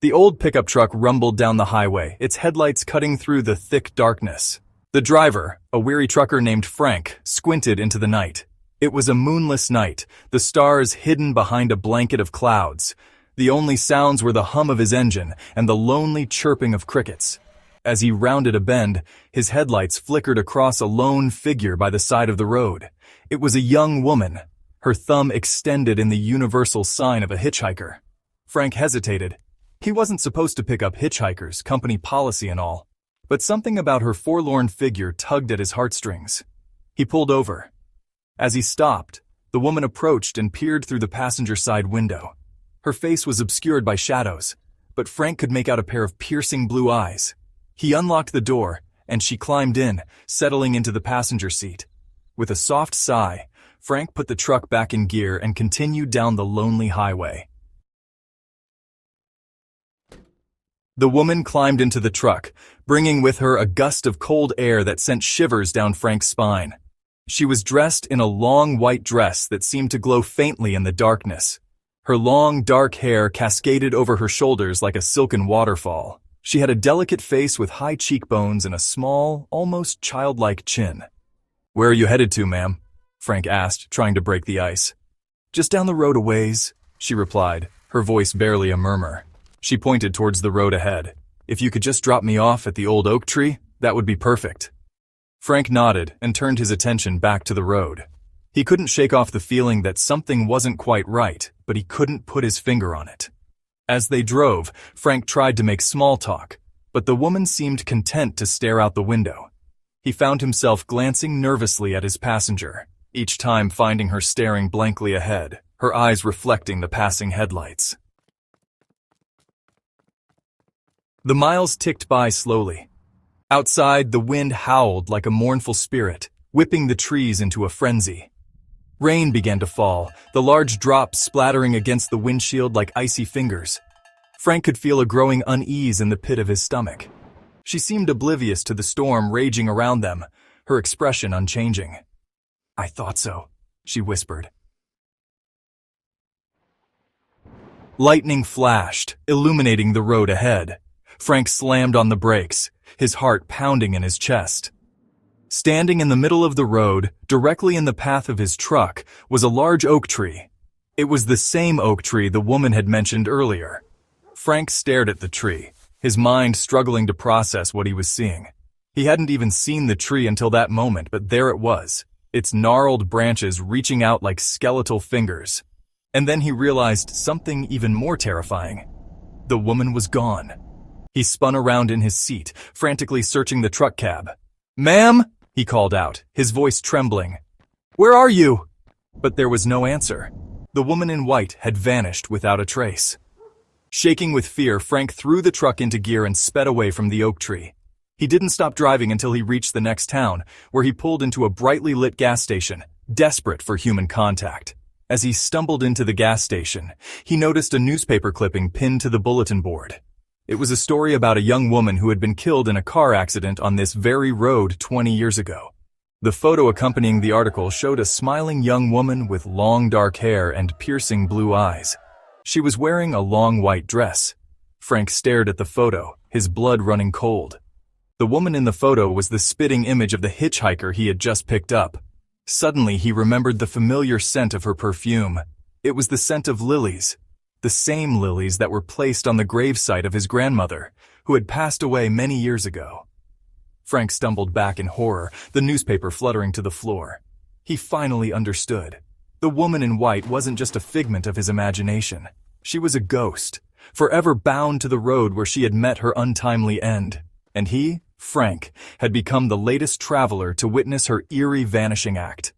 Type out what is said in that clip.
The old pickup truck rumbled down the highway, its headlights cutting through the thick darkness. The driver, a weary trucker named Frank, squinted into the night. It was a moonless night, the stars hidden behind a blanket of clouds. The only sounds were the hum of his engine and the lonely chirping of crickets. As he rounded a bend, his headlights flickered across a lone figure by the side of the road. It was a young woman, her thumb extended in the universal sign of a hitchhiker. Frank hesitated. He wasn't supposed to pick up hitchhikers, company policy and all. But something about her forlorn figure tugged at his heartstrings. He pulled over. As he stopped, the woman approached and peered through the passenger side window. Her face was obscured by shadows, but Frank could make out a pair of piercing blue eyes. He unlocked the door, and she climbed in, settling into the passenger seat. With a soft sigh, Frank put the truck back in gear and continued down the lonely highway. The woman climbed into the truck, bringing with her a gust of cold air that sent shivers down Frank's spine. She was dressed in a long white dress that seemed to glow faintly in the darkness. Her long, dark hair cascaded over her shoulders like a silken waterfall. She had a delicate face with high cheekbones and a small, almost childlike chin. "Where are you headed to, ma'am?" Frank asked, trying to break the ice. "Just down the road a ways," she replied, her voice barely a murmur. She pointed towards the road ahead. "If you could just drop me off at the old oak tree, that would be perfect." Frank nodded and turned his attention back to the road. He couldn't shake off the feeling that something wasn't quite right, but he couldn't put his finger on it. As they drove, Frank tried to make small talk, but the woman seemed content to stare out the window. He found himself glancing nervously at his passenger, each time finding her staring blankly ahead, her eyes reflecting the passing headlights. The miles ticked by slowly. Outside, the wind howled like a mournful spirit, whipping the trees into a frenzy. Rain began to fall, the large drops splattering against the windshield like icy fingers. Frank could feel a growing unease in the pit of his stomach. She seemed oblivious to the storm raging around them, her expression unchanging. "I thought so," she whispered. Lightning flashed, illuminating the road ahead. Frank slammed on the brakes, his heart pounding in his chest. Standing in the middle of the road, directly in the path of his truck, was a large oak tree. It was the same oak tree the woman had mentioned earlier. Frank stared at the tree, his mind struggling to process what he was seeing. He hadn't even seen the tree until that moment, but there it was, its gnarled branches reaching out like skeletal fingers. And then he realized something even more terrifying. The woman was gone. He spun around in his seat, frantically searching the truck cab. "Ma'am?" he called out, his voice trembling. "Where are you?" But there was no answer. The woman in white had vanished without a trace. Shaking with fear, Frank threw the truck into gear and sped away from the oak tree. He didn't stop driving until he reached the next town, where he pulled into a brightly lit gas station, desperate for human contact. As he stumbled into the gas station, he noticed a newspaper clipping pinned to the bulletin board. It was a story about a young woman who had been killed in a car accident on this very road 20 years ago. The photo accompanying the article showed a smiling young woman with long dark hair and piercing blue eyes. She was wearing a long white dress. Frank stared at the photo, his blood running cold. The woman in the photo was the spitting image of the hitchhiker he had just picked up. Suddenly he remembered the familiar scent of her perfume. It was the scent of lilies. The same lilies that were placed on the gravesite of his grandmother, who had passed away many years ago. Frank stumbled back in horror, the newspaper fluttering to the floor. He finally understood. The woman in white wasn't just a figment of his imagination. She was a ghost, forever bound to the road where she had met her untimely end. And he, Frank, had become the latest traveler to witness her eerie vanishing act.